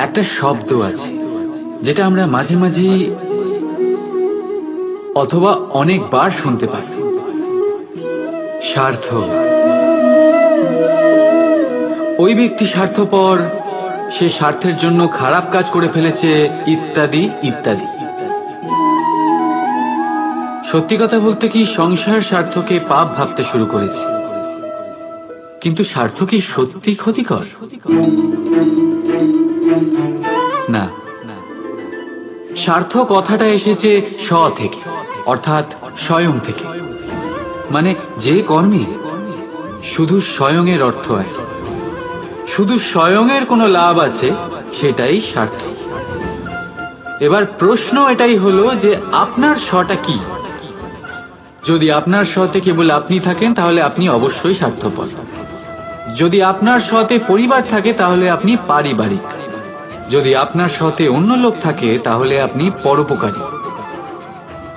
একটা শব্দ আছে যেটা আমরা মাঝে মাঝে অথবা অনেকবার শুনতে পাই, স্বার্থ। ওই ব্যক্তি স্বার্থপর, সে স্বার্থের জন্য খারাপ কাজ করে ফেলেছে, ইত্যাদি ইত্যাদি। সত্যি কথা বলতে কি, সংসার স্বার্থকে পাপ ভাবতে শুরু করেছে। কিন্তু স্বার্থ কি সত্যি ক্ষতিকর? না, স্বার্থ কথাটা এসেছে স্ব থেকে, অর্থাৎ স্বয়ং থেকে। মানে যে কর্মে শুধু স্বয়ংয়ের অর্থ আছে, শুধু স্বয়ংয়ের কোনো লাভ আছে, সেটাই স্বার্থ। এবার প্রশ্ন এটাই হলো যে আপনার স্বটা কি? যদি আপনার স্বতে কেবল আপনি থাকেন তাহলে আপনি অবশ্যই স্বার্থপর। যদি আপনার স্বতে পরিবার থাকে তাহলে আপনি পারিবারিক। যদি আপনার স্বতে অন্য লোক থাকে তাহলে আপনি পরোপকারী।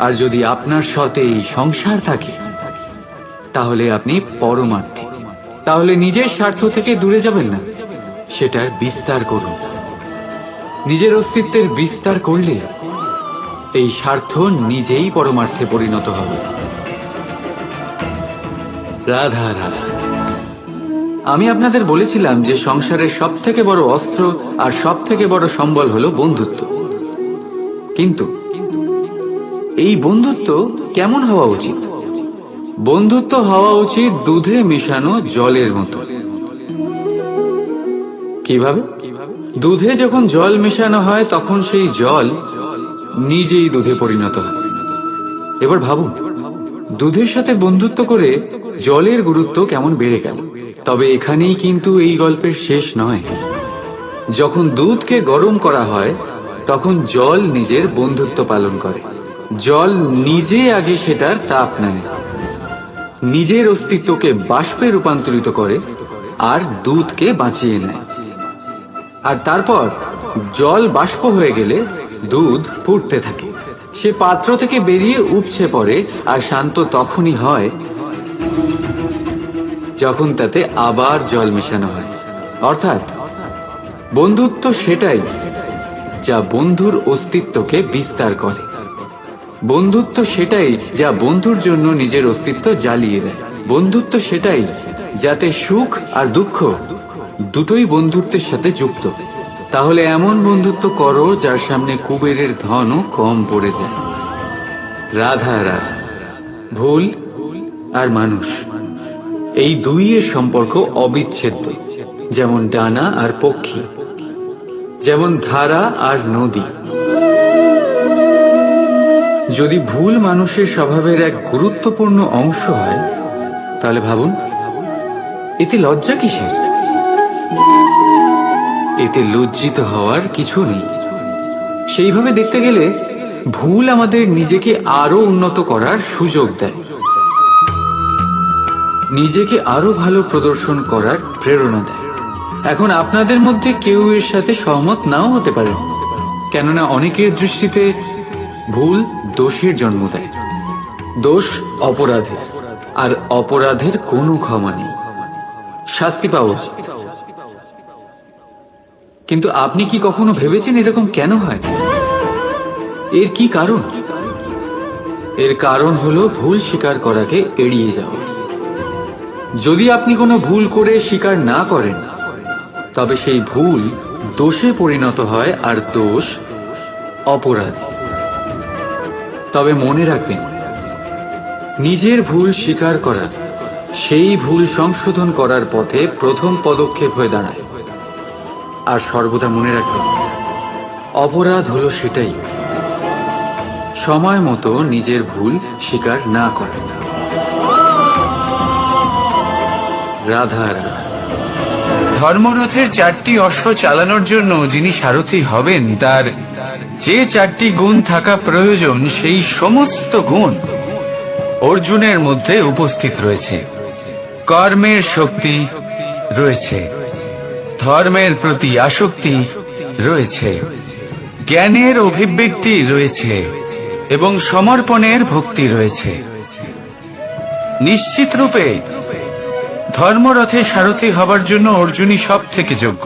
আর যদি আপনার স্বতে এই সংসার থাকে তাহলে আপনি পরমার্থী। তাহলে নিজের স্বার্থ থেকে দূরে যাবেন না, সেটার বিস্তার করুন। নিজের অস্তিত্বের বিস্তার করলে এই স্বার্থ নিজেই পরমার্থে পরিণত হবে। রাধা রাধা। আমি আপনাদের বলেছিলাম যে সংসারের সব থেকে বড় অস্ত্র আর সব থেকে বড় সম্বল হলো বন্ধুত্ব। কিন্তু এই বন্ধুত্ব কেমন হওয়া উচিত? বন্ধুত্ব হওয়া উচিত দুধে মেশানো জলের মতো। কিভাবে? দুধে যখন জল মেশানো হয় তখন সেই জল নিজেই দুধে পরিণত হয়। এবার ভাবুন, দুধের সাথে বন্ধুত্ব করে জলের গুরুত্ব কেমন বেড়ে গেল। তবে এখানেই কিন্তু এই গল্পের শেষ নয়। যখন দুধকে গরম করা হয় তখন জল নিজের বন্ধুত্ব পালন করে। জল নিজে আগে সেটার তাপ নেয়, নিজের অস্তিত্বকে বাষ্পে রূপান্তরিত করে আর দুধকে বাঁচিয়ে নেয়। আর তারপর জল বাষ্প হয়ে গেলে দুধ ফুটতে থাকে, সে পাত্র থেকে বেরিয়ে উপচে পড়ে। আর শান্ত তখনই হয় যখন তাতে আবার জল মেশানো হয়। অর্থাৎ বন্ধুত্ব সেটাই যা বন্ধুর অস্তিত্বকে বিস্তার করে। বন্ধুত্ব সেটাই যা বন্ধুর জন্য নিজের অস্তিত্ব জ্বালিয়ে দেয়। বন্ধুত্ব সেটাই যাতে সুখ আর দুঃখ দুটোই বন্ধুত্বের সাথে যুক্ত। তাহলে এমন বন্ধুত্ব করো যার সামনে কুবেরের ধনও কম পড়ে যায়। রাধা রাধা। ভুল আর মানুষ, এই দুইয়ের সম্পর্ক অবিচ্ছেদ্য। যেমন ডানা আর পক্ষী, যেমন ধারা আর নদী। যদি ভুল মানুষের স্বভাবের এক গুরুত্বপূর্ণ অংশ হয় তাহলে ভাবুন, এতে লজ্জা কিসের? এতে লজ্জিত হওয়ার কিছু নেই। সেইভাবে দেখতে গেলে ভুল আমাদের নিজেকে আরো উন্নত করার সুযোগ দেয়, নিজেকে আরো ভালো প্রদর্শন করার প্রেরণা দেয়। এখন আপনাদের মধ্যে কেউ এর সাথে সহমত নাও হতে পারে, কেননা অনেকের দৃষ্টিতে ভুল দোষের জন্ম দেয়। দোষ অপরাধের, আর অপরাধের কোনো ক্ষমা নেই, শাস্তি পাওয়া উচিত। কিন্তু আপনি কি কখনো ভেবেছেন এরকম কেন হয়? এর কি কারণ? এর কারণ হলো ভুল স্বীকার করাকে এড়িয়ে যাওয়া। যদি আপনি কোনো ভুল করে স্বীকার না করেন তবে সেই ভুল দোষে পরিণত হয়, আর দোষ অপরাধ। তবে মনে রাখবেন, নিজের ভুল স্বীকার করা সেই ভুল সংশোধন করার পথে প্রথম পদক্ষেপ হয়ে দাঁড়ায়। আর সর্বদা মনে রাখবেন, অপরাধ হলো সেটাই সময় মতো নিজের ভুল স্বীকার না করা। রাধা রাধা। ধর্মরথের 4টি অশ্ব চালানোর জন্য যিনি সারথি হবেন তার যে 4টি গুণ থাকা প্রয়োজন, সেই সমস্ত গুণ অর্জুনের মধ্যে উপস্থিত রয়েছে। কর্মের শক্তি রয়েছে, ধর্মের প্রতি আসক্তি রয়েছে, জ্ঞানের অভিব্যক্তি রয়েছে এবং সমর্পণের ভক্তি রয়েছে। নিশ্চিত রূপে ধর্মরথে সারথি হবার জন্য অর্জুনই সব থেকে যোগ্য।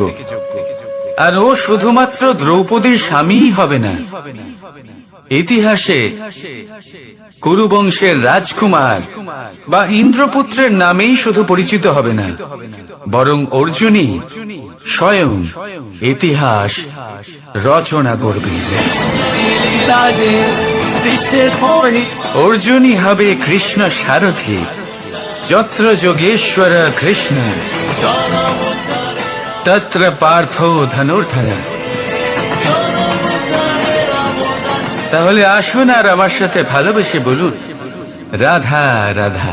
আর ও শুধুমাত্র দ্রৌপদীর স্বামীই হবে না, ইতিহাসে কুরুবংশের রাজকুমার বা ইন্দ্রপুত্রের নামেই শুধু পরিচিত হবে না, বরং অর্জুনই স্বয়ং ইতিহাস রচনা করবে। অর্জুনই হবে কৃষ্ণ সারথি, যত্র যোগেশ্বর কৃষ্ণ তত্র পার্থ ধনুর্ধর। তাহলে আসুন আর আমার সাথে ভালোবেসে বলুন, রাধা রাধা।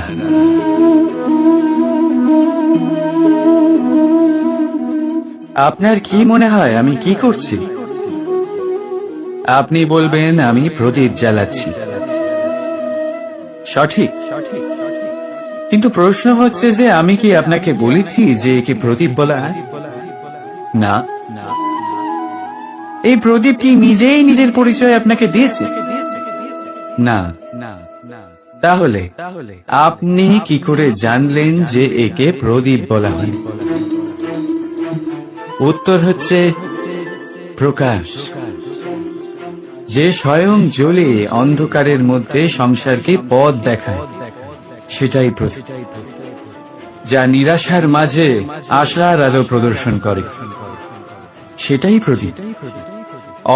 আপনার কি মনে হয় আমি কি করছি? আপনি বলবেন আমি প্রদীপ জ্বালাচ্ছি, সঠিক। কিন্তু প্রশ্ন হচ্ছে যে আমি কি আপনাকে বলেছি যে একে প্রদীপ বলা হয়? না। এই প্রদীপ কি নিজেই নিজের পরিচয় আপনাকে দিয়েছে? না। তাহলে আপনি কি করে জানলেন যে একে প্রদীপ বলা হয়? উত্তর হচ্ছে প্রকাশ, যে স্বয়ং জ্বলে অন্ধকারের মধ্যে সংসারকে পথ দেখায়, সেটাই প্রদীপ। যা নিরাশার মাঝে আশার আলো প্রদর্শন করে, সেটাই প্রদীপ।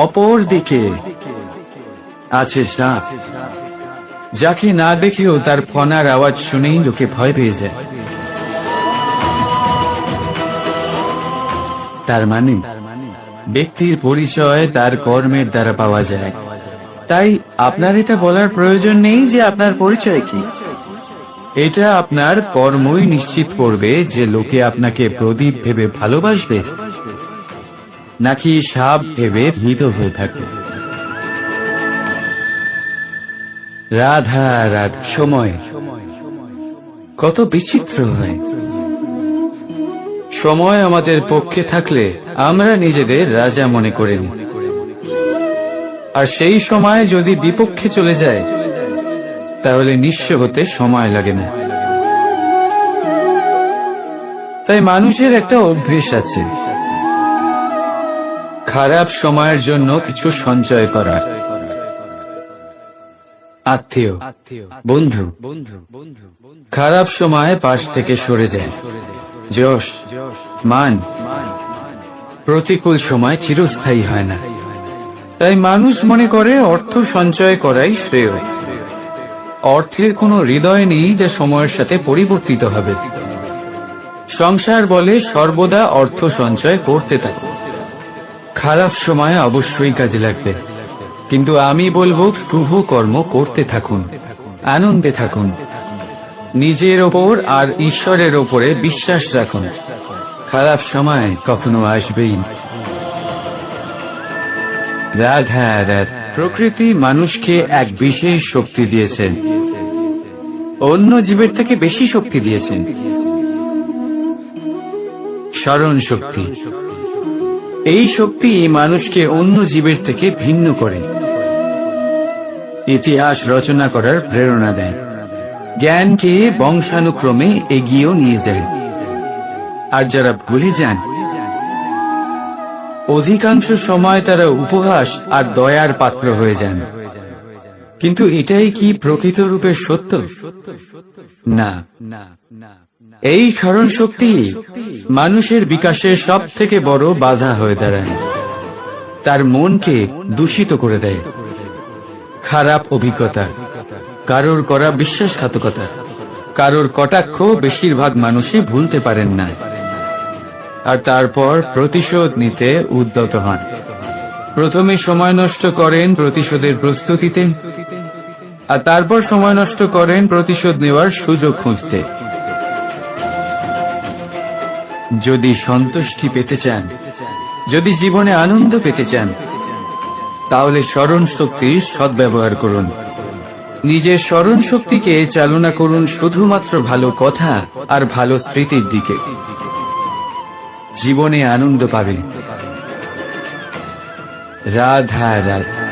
অপর দিকে আছে সাপ, যাকে না দেখেও তার ফনার আওয়াজ শুনেই লোকে ভয় পেয়ে যায়। তার মানে ব্যক্তির পরিচয় তার কর্মের দ্বারা পাওয়া যায়। তাই আপনার এটা বলার প্রয়োজন নেই যে আপনার পরিচয় কি। এটা আপনার কর্মই নিশ্চিত করবে যে লোকে আপনাকে প্রদীপ ভেবে ভালোবাসবে নাকি সাপ ভেবে ভীত হয়ে থাকবে। রাধা রাধা। সময় কত বিচিত্র হয়। সময় আমাদের পক্ষে থাকলে আমরা নিজেদের রাজা মনে করে নিই, আর সেই সময় যদি বিপক্ষে চলে যায় তাহলে নিঃস্ব হতে সময় লাগে না। তাই মানুষের একটা অভ্যেস আছে, খারাপ সময়ের জন্য কিছু সঞ্চয় করা। আত্মীয়, বন্ধু খারাপ সময় পাশ থেকে সরে যায়। যশ, মান প্রতিকূল সময় চিরস্থায়ী হয় না। তাই মানুষ মনে করে অর্থ সঞ্চয় করাই শ্রেয়। অর্থের কোনো হৃদয় নেই যা সময়ের সাথে পরিবর্তিত হবে। সংসার বলে সর্বদা অর্থ সঞ্চয় করতে থাকো, খারাপ সময় অবশ্যই কাজে লাগবে। কিন্তু আমি বলবো শুভ কর্ম করতে থাকুন, আনন্দে থাকুন, নিজের ওপর আর ঈশ্বরের ওপরে বিশ্বাস রাখুন। খারাপ সময় কখনো আসবেই না। রাধা রাধা। প্রকৃতি মানুষকে এক বিশেষ শক্তি দিয়েছেন, অন্য জীবের থেকে বেশি শক্তি দিয়েছেন, স্মরণ শক্তি। এই শক্তি মানুষকে অন্য জীবের থেকে ভিন্ন করে, ইতিহাস রচনা করার প্রেরণা দেয়, জ্ঞানকে বংশানুক্রমে এগিয়েও নিয়ে যায়। আর যারা ভুলে যান, অধিকাংশ সময় তারা উপহাস আর দয়ার পাত্র হয়ে যান। কিন্তু এটাই কি প্রকৃত রূপে সত্য? না। এই স্মরণ শক্তি মানুষের বিকাশের সব থেকে বড় বাধা হয়ে দাঁড়ায়। তার মনকে দূষিত করে দেয়। খারাপ অভিজ্ঞতা, কারোর করা বিশ্বাসঘাতকতা, কারোর কটাক্ষ বেশিরভাগ মানুষই ভুলতে পারেন না। আর তারপর প্রতিশোধ নিতে উদ্যত হন। প্রথমে সময় নষ্ট করেন প্রতিশোধের প্রস্তুতিতে, আর তারপর সময় নষ্ট করেন প্রতিশোধ নেওয়ার সুযোগ খুঁজতে। যদি সন্তুষ্টি পেতে চান, যদি জীবনে আনন্দ পেতে চান, তাহলে স্মরণ শক্তির সদ্ব্যবহার করুন। নিজের স্মরণ শক্তিকে চালনা করুন শুধুমাত্র ভালো কথা আর ভালো স্মৃতির দিকে। জীবনে আনন্দ পাবেন। রাধা রাধা।